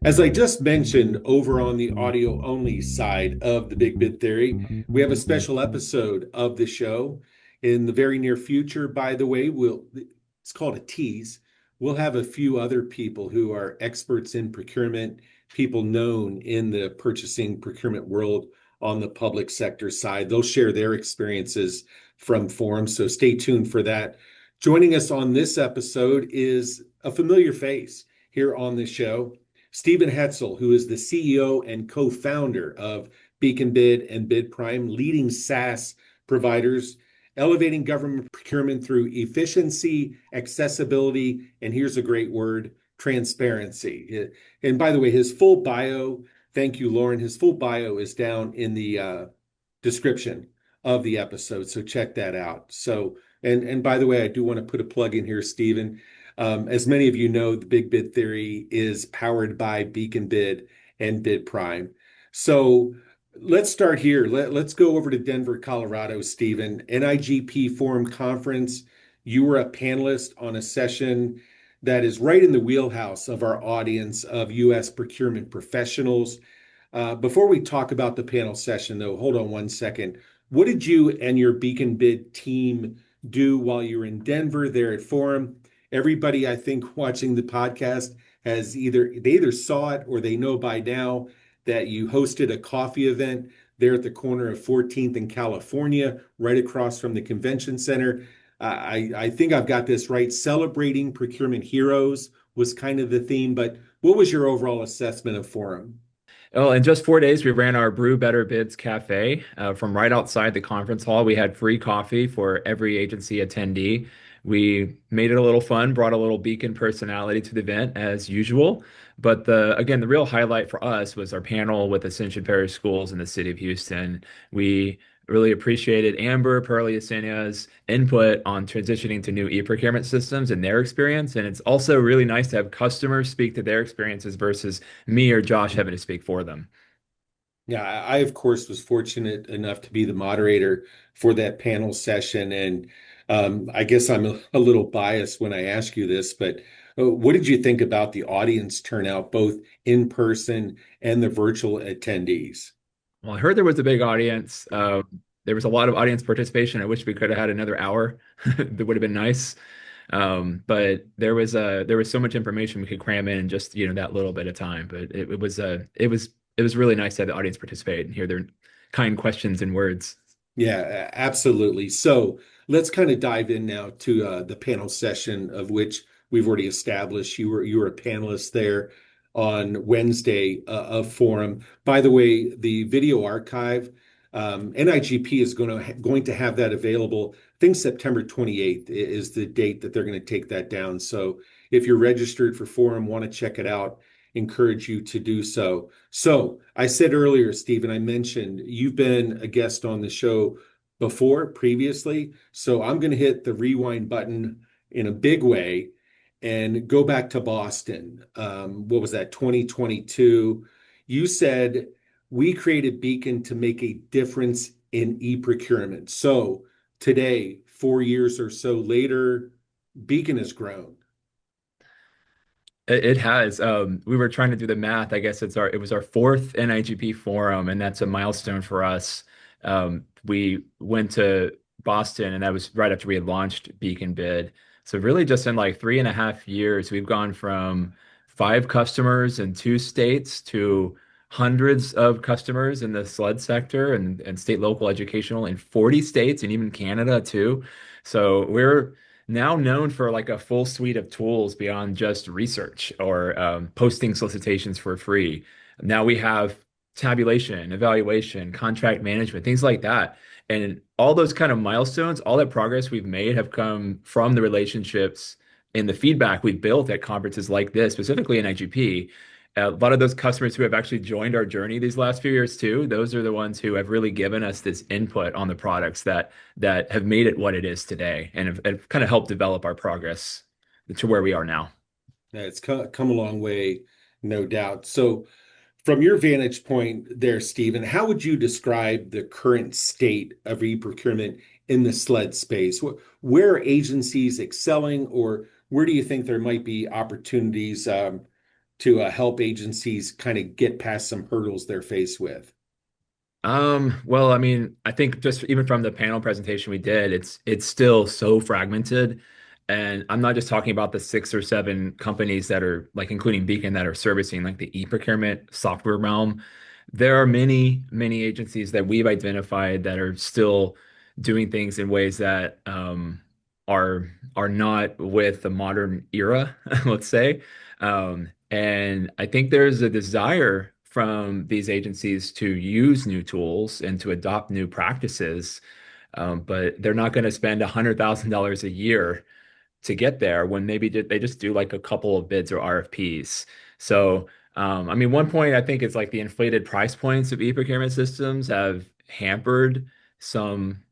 As I just mentioned, over on the audio only side of the Big Bid Theory, we have a special episode of the show in the very near future. By the way, it's called a tease. We'll have a few other people who are experts in procurement, people known in the purchasing procurement world on the public sector side. They'll share their experiences from forums, so stay tuned for that. Joining us on this episode is a familiar face here on the show. Stephen Hetzel, who is the CEO and co-founder of Beacon Bid and BidPrime, leading SaaS providers, elevating government procurement through efficiency, accessibility, and here's a great word, transparency. And by the way, his full bio, thank you, Lauren, his full bio is down in the description of the episode, so check that out. So, and by the way, I do want to put a plug in here, Stephen. As many of you know, the Big Bid Theory is powered by Beacon Bid and BidPrime. So let's start here. Let's go over to Denver, Colorado, Stephen. NIGP Forum Conference. You were a panelist on a session that is right in the wheelhouse of our audience of U.S. procurement professionals. Before we talk about the panel session, though, hold on one second. What did you and your Beacon Bid team do while you were in Denver there at Forum? Everybody, I think, watching the podcast has either saw it or they know by now that you hosted a coffee event there at the corner of 14th and California, right across from the convention center. I think I've got this right. Celebrating Procurement Heroes was kind of the theme, but what was your overall assessment of Forum? Oh, in just 4 days, we ran our Brew Better Bids Cafe from right outside the conference hall. We had free coffee for every agency attendee. We made it a little fun, brought a little Beacon personality to the event as usual. But the real highlight for us was our panel with Ascension Parish Schools in the city of Houston. We really appreciated Amber Perliasena's input on transitioning to new e-procurement systems and their experience. And it's also really nice to have customers speak to their experiences versus me or Josh having to speak for them. Yeah, I of course was fortunate enough to be the moderator for that panel session, and I guess I'm a little biased when I ask you this, but what did you think about the audience turnout, both in person and the virtual attendees? Well, I heard there was a big audience. There was a lot of audience participation. I wish we could have had another hour. That would have been nice. But there was so much information we could cram in just that little bit of time. But it was really nice to have the audience participate and hear their kind questions and words. Yeah, absolutely. So let's kind of dive in now to the panel session of which we've already established. You were a panelist there on Wednesday of Forum. By the way, the video archive, NIGP is going to have that available. I think September 28th is the date that they're going to take that down. So if you're registered for Forum, want to check it out, encourage you to do so. So I said earlier, Stephen, I mentioned you've been a guest on the show before previously. So I'm going to hit the rewind button in a big way and go back to Boston. What was that, 2022? You said we created Beacon to make a difference in e-procurement. So today, 4 years or so later, Beacon has grown. It has. We were trying to do the math. I guess it was our fourth NIGP forum, and that's a milestone for us. We went to Boston, and that was right after we had launched Beacon Bid. So really, just in like 3.5 years, we've gone from 5 customers in 2 states to hundreds of customers in the SLED sector and state local educational in 40 states and even Canada too. So we're now known for like a full suite of tools beyond just research or posting solicitations for free. Now we have tabulation, evaluation, contract management, things like that. And all those kind of milestones, all that progress we've made have come from the relationships and the feedback we've built at conferences like this, specifically in IGP. A lot of those customers who have actually joined our journey these last few years too, those are the ones who have really given us this input on the products that have made it what it is today and have kind of helped develop our progress to where we are now. Yeah, it's come a long way, no doubt. So, from your vantage point there, Stephen, how would you describe the current state of e-procurement in the SLED space? Where are agencies excelling, or where do you think there might be opportunities to help agencies kind of get past some hurdles they're faced with? Well, I mean, I think just even from the panel presentation we did, it's still so fragmented. And I'm not just talking about the 6 or 7 companies that are like including Beacon that are servicing like the e-procurement software realm. There are many, many agencies that we've identified that are still doing things in ways that are not with the modern era, let's say. And I think there's a desire from these agencies to use new tools and to adopt new practices, but they're not going to spend $100,000 a year to get there when maybe they just do like a couple of bids or RFPs. So, I mean, one point I think is like the inflated price points of e-procurement systems have hampered some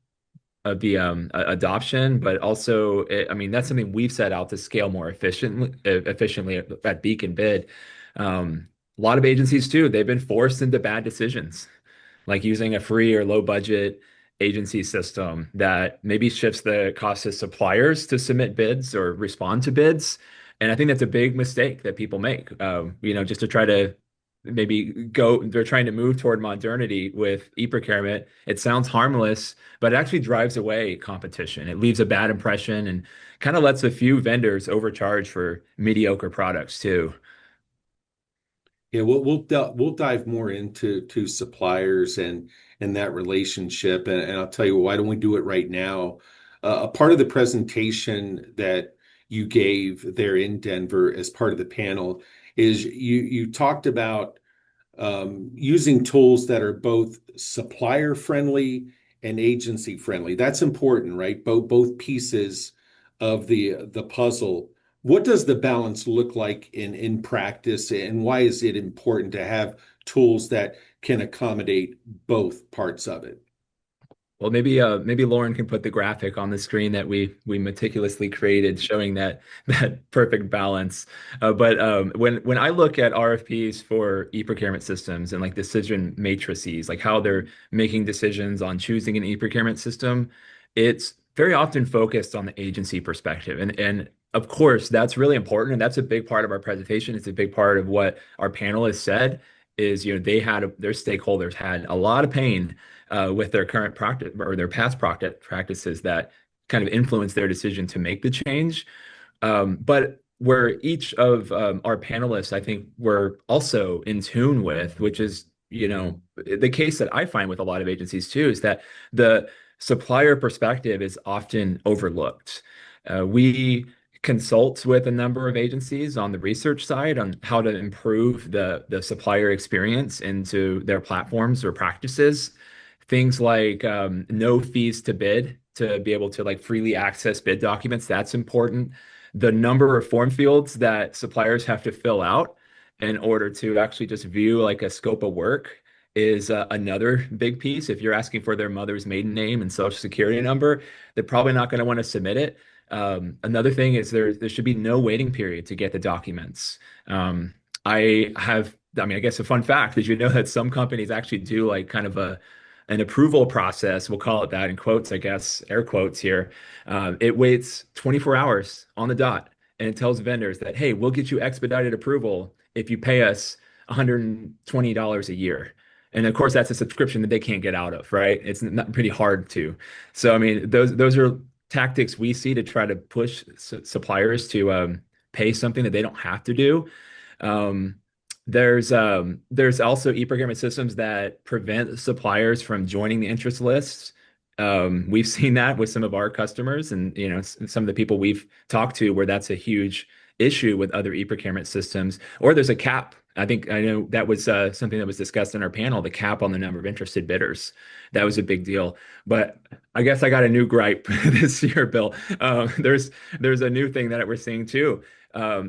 of the adoption, but also, I mean, that's something we've set out to scale more efficiently at Beacon Bid. A lot of agencies too, they've been forced into bad decisions, like using a free or low budget agency system that maybe shifts the cost to suppliers to submit bids or respond to bids. And I think that's a big mistake that people make, just to try to maybe they're trying to move toward modernity with e-procurement. It sounds harmless, but it actually drives away competition. It leaves a bad impression and kind of lets a few vendors overcharge for mediocre products too. Yeah, we'll dive more into suppliers and that relationship, and I'll tell you, why don't we do it right now? A part of the presentation that you gave there in Denver as part of the panel is you talked about using tools that are both supplier friendly and agency friendly. That's important, right? Both pieces of the puzzle. What does the balance look like in practice, and why is it important to have tools that can accommodate both parts of it? Well, maybe Lauren can put the graphic on the screen that we meticulously created, showing that perfect balance. But when I look at RFPs for e-procurement systems and like decision matrices, like how they're making decisions on choosing an e-procurement system, it's very often focused on the agency perspective, and of course that's really important, and that's a big part of our presentation. It's a big part of what our panelists said. Is their stakeholders had a lot of pain with their current practice or their past practices that kind of influence their decision to make the change. But where each of our panelists, I think, were also in tune with, which is, the case that I find with a lot of agencies too, is that the supplier perspective is often overlooked. We consult with a number of agencies on the research side on how to improve the supplier experience into their platforms or practices. Things like no fees to bid to be able to like freely access bid documents. That's important. The number of form fields that suppliers have to fill out in order to actually just view like a scope of work is another big piece. If you're asking for their mother's maiden name and social security number, they're probably not going to want to submit it. Another thing is there should be no waiting period to get the documents. I mean, I guess a fun fact is, that some companies actually do like kind of an approval process, we'll call it that in quotes, I guess, air quotes here. It waits 24 hours on the dot, and it tells vendors that, hey, we'll get you expedited approval if you pay us $120 a year. And of course, that's a subscription that they can't get out of, right? It's not pretty hard to. So, I mean, those are tactics we see to try to push suppliers to pay something that they don't have to do. Um, there's also e-procurement systems that prevent suppliers from joining the interest lists. We've seen that with some of our customers, and some of the people we've talked to where that's a huge issue with other e-procurement systems. Or there's a cap. I know that was something that was discussed in our panel, the cap on the number of interested bidders. That was a big deal. But I guess I got a new gripe this year, Bill. There's a new thing that we're seeing too.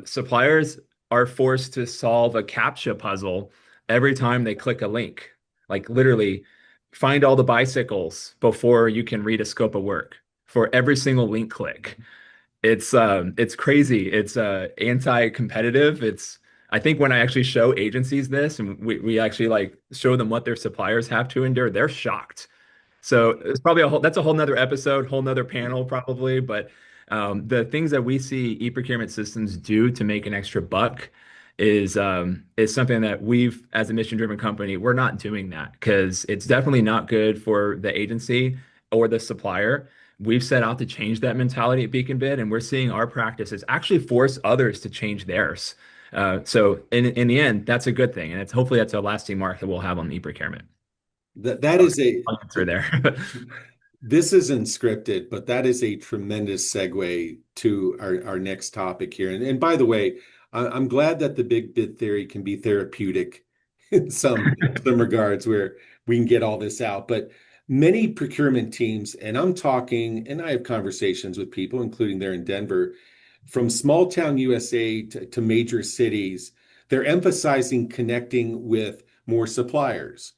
Suppliers are forced to solve a CAPTCHA puzzle every time they click a link. Like literally, find all the bicycles before you can read a scope of work for every single link click. It's crazy. It's anti-competitive. I think when I actually show agencies this and we actually like show them what their suppliers have to endure, they're shocked. So it's probably that's a whole nother episode, whole nother panel probably. But the things that we see e-procurement systems do to make an extra buck is something that we've, as a mission-driven company, we're not doing that because it's definitely not good for the agency or the supplier. We've set out to change that mentality at Beacon Bid, and we're seeing our practices actually force others to change theirs. So in the end, that's a good thing, and it's hopefully that's a lasting mark that we'll have on e-procurement. That is a Answer there. this isn't scripted, but that is a tremendous segue to our next topic here. And by the way, I'm glad that the big bid theory can be therapeutic in some regards where we can get all this out. But many procurement teams, and I'm talking, and I have conversations with people, including there in Denver, from small town USA to major cities, they're emphasizing connecting with more suppliers.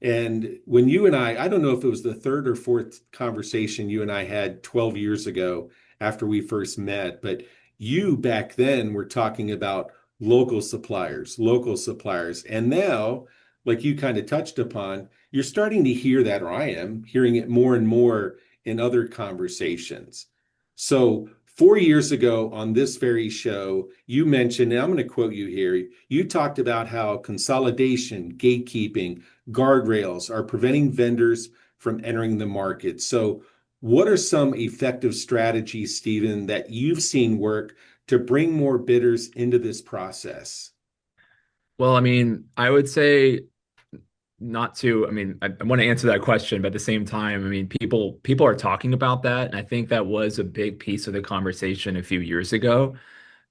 And when you and I don't know if it was the third or fourth conversation you and I had 12 years ago after we first met, but you back then were talking about local suppliers, local suppliers. And now, like you kind of touched upon, you're starting to hear that, or I am hearing it more and more in other conversations. So 4 years ago on this very show, you mentioned, and I'm going to quote you here, you talked about how consolidation, gatekeeping, guardrails are preventing vendors from entering the market. So, what are some effective strategies, Stephen, that you've seen work to bring more bidders into this process? Well, I mean, I would say not to, I mean, I want to answer that question, but at the same time, I mean, people are talking about that, and I think that was a big piece of the conversation a few years ago.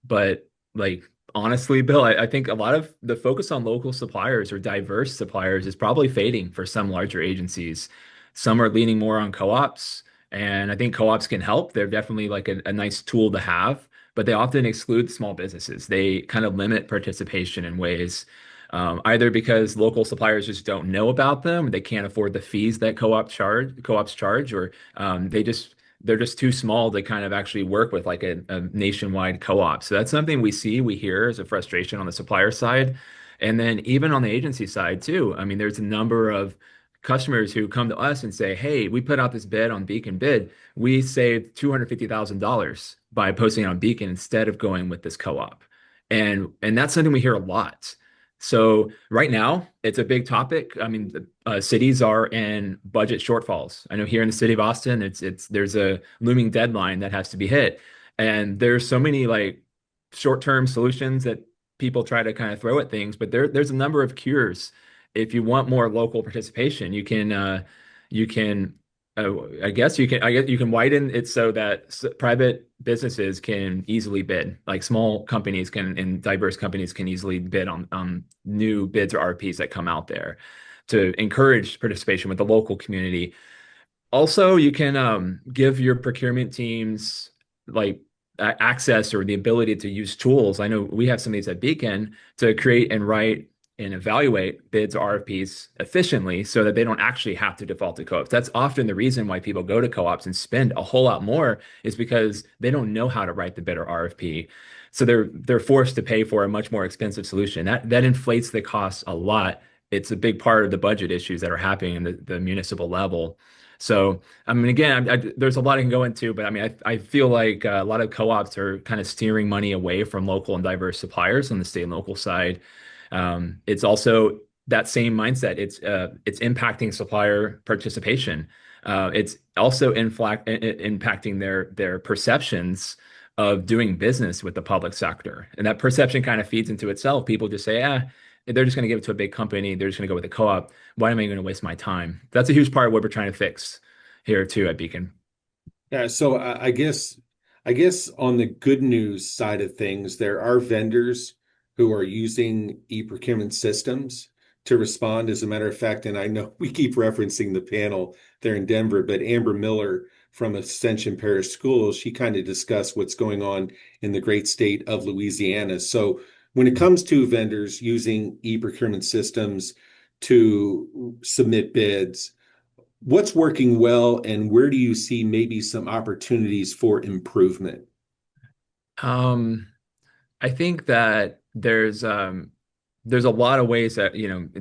But like honestly, Bill, I think a lot of the focus on local suppliers or diverse suppliers is probably fading for some larger agencies. Some are leaning more on co-ops, and I think co-ops can help. They're definitely like a nice tool to have, but they often exclude small businesses. They kind of limit participation in ways, either because local suppliers just don't know about them, they can't afford the fees that co-ops charge, or they're just too small to kind of actually work with like a nationwide co-op. So that's something we hear as a frustration on the supplier side. And then even on the agency side too. I mean, there's a number of customers who come to us and say, "Hey, we put out this bid on Beacon Bid. We saved $250,000 by posting on Beacon instead of going with this co-op." And that's something we hear a lot. So right now, it's a big topic. I mean, cities are in budget shortfalls. I know here in the city of Austin, it's there's a looming deadline that has to be hit, and there's so many like short-term solutions that people try to kind of throw at things, but there's a number of cures. If you want more local participation, you can I guess you can widen it so that private businesses can easily bid, like small companies can and diverse companies can easily bid on new bids or RFPs that come out there to encourage participation with the local community. Also, you can give your procurement teams like access or the ability to use tools. I know we have some of these at Beacon to create and write and evaluate bids or RFPs efficiently so that they don't actually have to default to co-ops. That's often the reason why people go to co-ops and spend a whole lot more is because they don't know how to write the bid or RFP. So they're forced to pay for a much more expensive solution. That inflates the costs a lot. It's a big part of the budget issues that are happening in the municipal level. So, I mean, again, there's a lot I can go into, but I mean, I feel like a lot of co-ops are kind of steering money away from local and diverse suppliers on the state and local side. It's also that same mindset. It's impacting supplier participation. It's also impacting their perceptions of doing business with the public sector, and that perception kind of feeds into itself. People just say, "Ah, they're just going to give it to a big company. They're just going to go with a co-op. Why am I going to waste my time?" That's a huge part of what we're trying to fix here too at Beacon. Yeah, so I guess on the good news side of things, there are vendors who are using e-procurement systems to respond. As a matter of fact, and I know we keep referencing the panel there in Denver, but Amber Miller from Ascension Parish Schools, she kind of discussed what's going on in the great state of Louisiana. So when it comes to vendors using e-procurement systems to submit bids, what's working well and where do you see maybe some opportunities for improvement? Um, I think that there's a lot of ways that,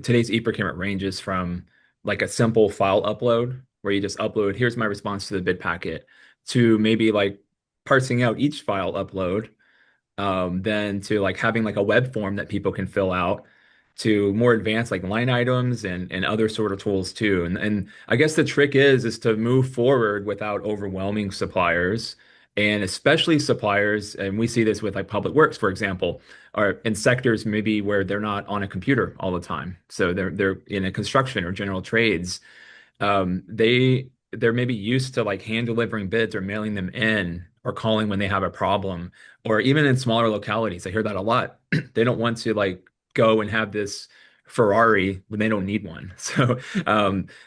today's e-procurement ranges from like a simple file upload where you just upload, here's my response to the bid packet, to maybe like parsing out each file upload then to like having like a web form that people can fill out to more advanced like line items and other sort of tools too. And I guess the trick is to move forward without overwhelming suppliers and especially suppliers, and we see this with like public works, for example, are in sectors maybe where they're not on a computer all the time. So they're in a construction or general trades. They're maybe used to like hand delivering bids or mailing them in or calling when they have a problem, or even in smaller localities. I hear that a lot. They don't want to like go and have this Ferrari when they don't need one. So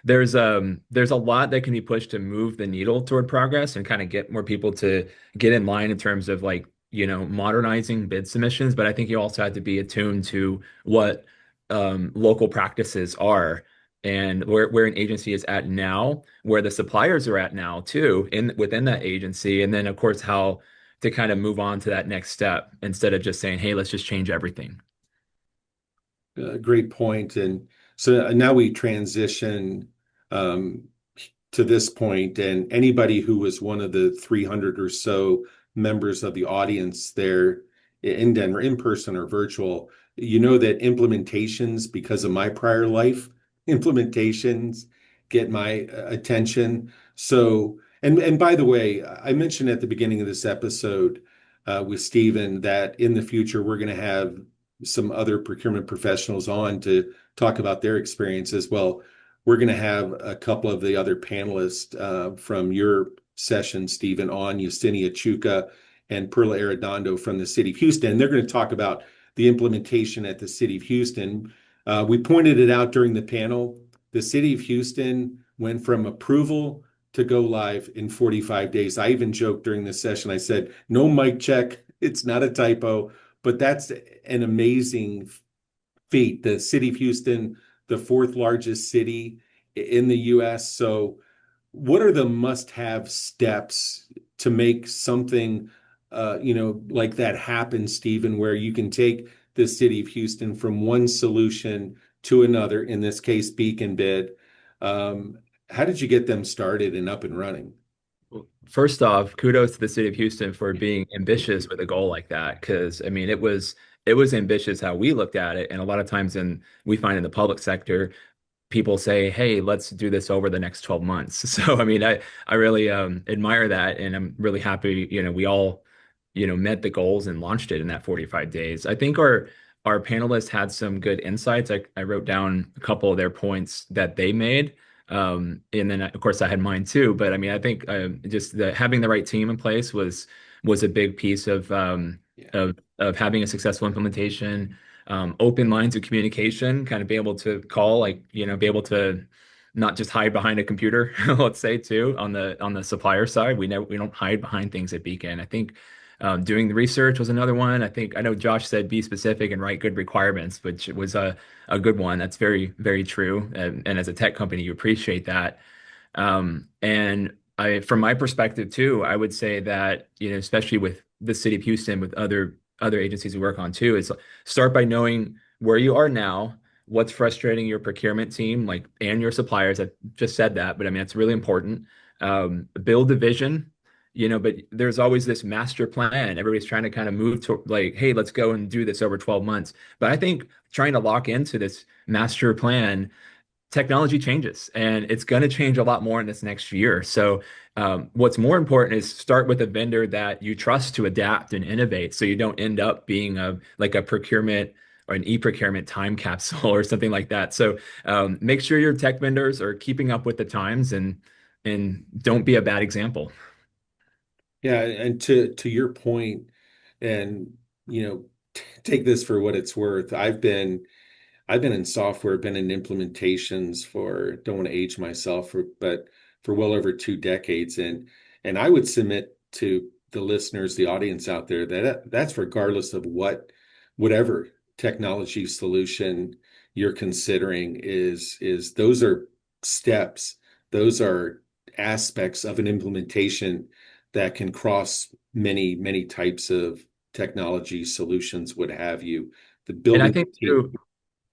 there's a lot that can be pushed to move the needle toward progress and kind of get more people to get in line in terms of like, modernizing bid submissions. But I think you also have to be attuned to what local practices are and where an agency is at now, where the suppliers are at now too, in within that agency, and then of course how to kind of move on to that next step instead of just saying, hey, let's just change everything. Great point. And so now we transition um, to this point, and anybody who was one of the 300 or so members of the audience there in Denver, in person or virtual, you know that implementations, because of my prior life, implementations get my attention. So, and by the way, I mentioned at the beginning of this episode with Stephen that in the future we're going to have some other procurement professionals on to talk about their experiences. Well, we're going to have a couple of the other panelists from your session, Stephen, on Yesenia Chuka and Perla Arredondo from the City of Houston. They're going to talk about the implementation at the City of Houston. We pointed it out during the panel. The City of Houston went from approval to go live in 45 days. I even joked during this session, I said, no mic check. It's not a typo, but that's an amazing feat. The City of Houston, the fourth largest city in the US. So, what are the must-have steps to make something, like that happen, Stephen, where you can take the City of Houston from one solution to another, in this case, Beacon Bid? How did you get them started and up and running? Well, first off, kudos to the city of Houston for being ambitious with a goal like that. Because I mean, it was ambitious how we looked at it, and a lot of times, we find in the public sector, people say, "Hey, let's do this over the next 12 months." So I mean, I really admire that, and I'm really happy. We all met the goals and launched it in that 45 days. I think our panelists had some good insights. I wrote down a couple of their points that they made. And then of course I had mine too, but I mean, I think just having the right team in place was a big piece Yeah. of having a successful implementation. Open lines of communication, kind of be able to call, like, be able to not just hide behind a computer, let's say too, on the supplier side. We don't hide behind things at Beacon. I think doing the research was another one. I know Josh said be specific and write good requirements, which was a good one. That's very, very true. And as a tech company, you appreciate that. And from my perspective too, I would say that, especially with the city of Houston, with other agencies we work on too, is start by knowing where you are now, what's frustrating your procurement team, like, and your suppliers. I just said that, but I mean, it's really important. Build a vision, but there's always this master plan. Everybody's trying to kind of move to like, hey, let's go and do this over 12 months. But I think trying to lock into this master plan, technology changes and it's going to change a lot more in this next year. So what's more important is start with a vendor that you trust to adapt and innovate so you don't end up being like a procurement or an e-procurement time capsule or something like that. So make sure your tech vendors are keeping up with the times and don't be a bad example. Yeah, and to your point, and take this for what it's worth. I've been in software, been in implementations for, don't want to age myself, but for well over 2 decades. And I would submit to the listeners, the audience out there, that that's regardless of whatever technology solution you're considering is those are steps, those are aspects of an implementation that can cross many, many types of technology solutions, what have you. The And I building think team. too,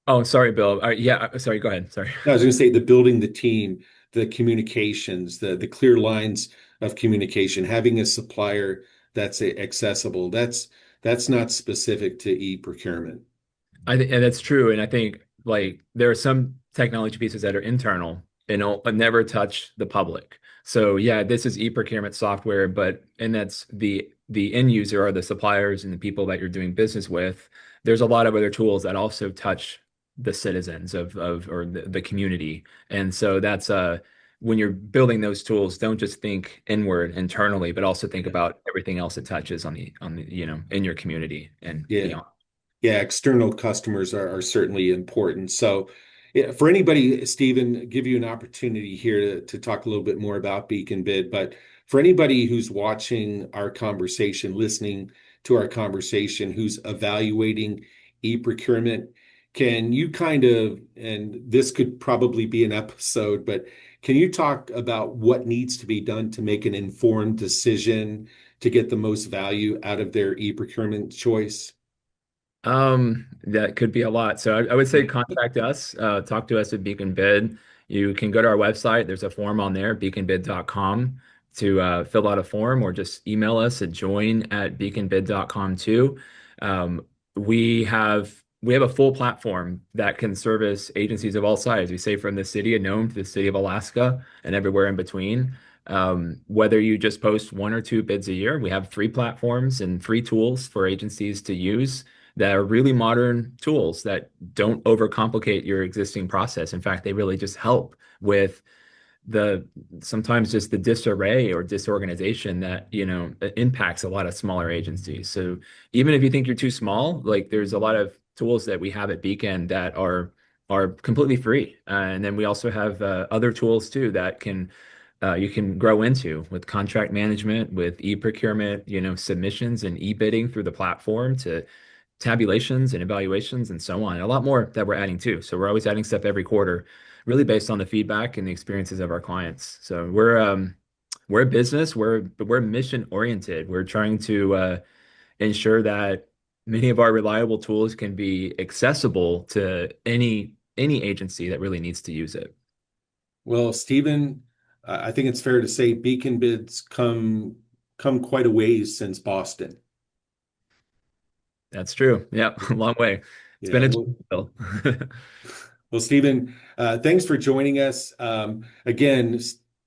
oh, sorry, Bill. Yeah, sorry, go ahead. Sorry. I was going to say the building the team, the communications, the clear lines of communication, having a supplier that's accessible. That's not specific to e-procurement. I think, and that's true. And I think like there are some technology pieces that are internal and never touch the public. So yeah, this is e-procurement software, but and that's the end user or the suppliers and the people that you're doing business with. There's a lot of other tools that also touch the citizens of or the community. And so that's when you're building those tools, don't just think inward internally, but also think about everything else it touches on the in your community and Yeah. beyond. Yeah, external customers are certainly important. So, yeah, for anybody, Stephen, give you an opportunity here to talk a little bit more about Beacon Bid. But for anybody who's watching our conversation, listening to our conversation, who's evaluating e-procurement, can you kind of, and this could probably be an episode, but can you talk about what needs to be done to make an informed decision to get the most value out of their e-procurement choice? That could be a lot. So I would say contact us, talk to us at Beacon Bid. You can go to our website. There's a form on there, beaconbid.com, to fill out a form, or just email us at join@beaconbid.com too. Um, we have a full platform that can service agencies of all sizes. We say from the city of Nome to the city of Alaska and everywhere in between. Whether you just post one or two bids a year, we have free platforms and free tools for agencies to use that are really modern tools that don't overcomplicate your existing process. In fact, they really just help with the sometimes just the disarray or disorganization that impacts a lot of smaller agencies. So even if you think you're too small, like there's a lot of tools that we have at Beacon that are completely free. And then we also have other tools too that can you can grow into with contract management, with e-procurement, submissions and e-bidding through the platform, to tabulations and evaluations and so on. A lot more that we're adding too. So we're always adding stuff every quarter, really based on the feedback and the experiences of our clients. So we're a business, we're mission oriented. We're trying to ensure that many of our reliable tools can be accessible to any agency that really needs to use it. Well, Stephen, I think it's fair to say Beacon Bids come quite a ways since Boston. That's true. Yeah, a long way. It's Yeah. been a Well, Bill. well, Stephen, thanks for joining us. Again,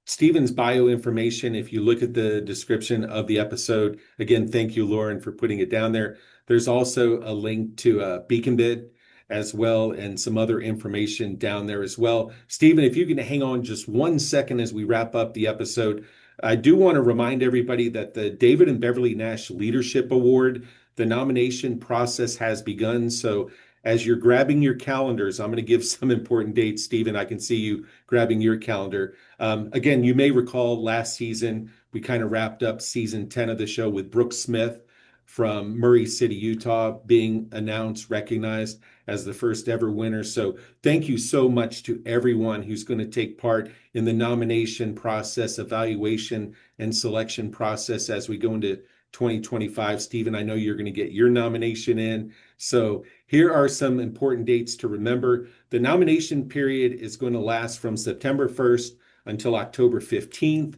Stephen's bio information, if you look at the description of the episode, again, thank you, Lauren, for putting it down there. There's also a link to Beacon Bid as well, and some other information down there as well. Stephen, if you can hang on just 1 second as we wrap up the episode, I do want to remind everybody that the David and Beverly Nash Leadership Award, the nomination process has begun. So as you're grabbing your calendars, I'm going to give some important dates. Stephen, I can see you grabbing your calendar. Again, you may recall last season, we kind of wrapped up season 10 of the show with Brooke Smith from Murray City, Utah, being announced, recognized as the first ever winner. So thank you so much to everyone who's going to take part in the nomination process, evaluation, and selection process as we go into 2025. Stephen, I know you're going to get your nomination in. So here are some important dates to remember. The nomination period is going to last from September 1st until October 15th.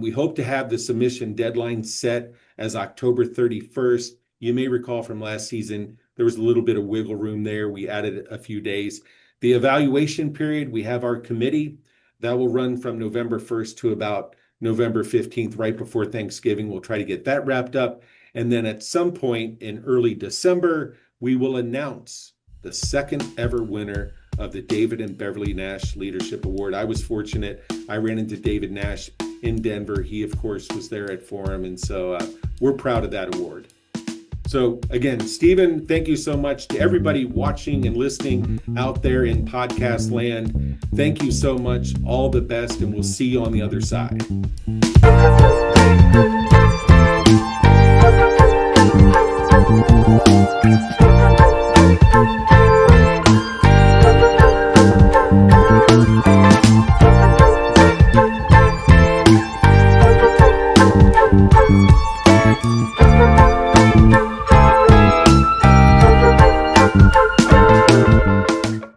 We hope to have the submission deadline set as October 31st. You may recall from last season, there was a little bit of wiggle room there. We added a few days. The evaluation period, we have our committee that will run from November 1st to about November 15th, right before Thanksgiving. We'll try to get that wrapped up. And then at some point in early December, we will announce the second ever winner of the David and Beverly Nash Leadership Award. I was fortunate. I ran into David Nash in Denver. He, of course, was there at Forum. And so we're proud of that award. So again, Stephen, thank you so much to everybody watching and listening out there in podcast land. Thank you so much. All the best, and we'll see you on the other side.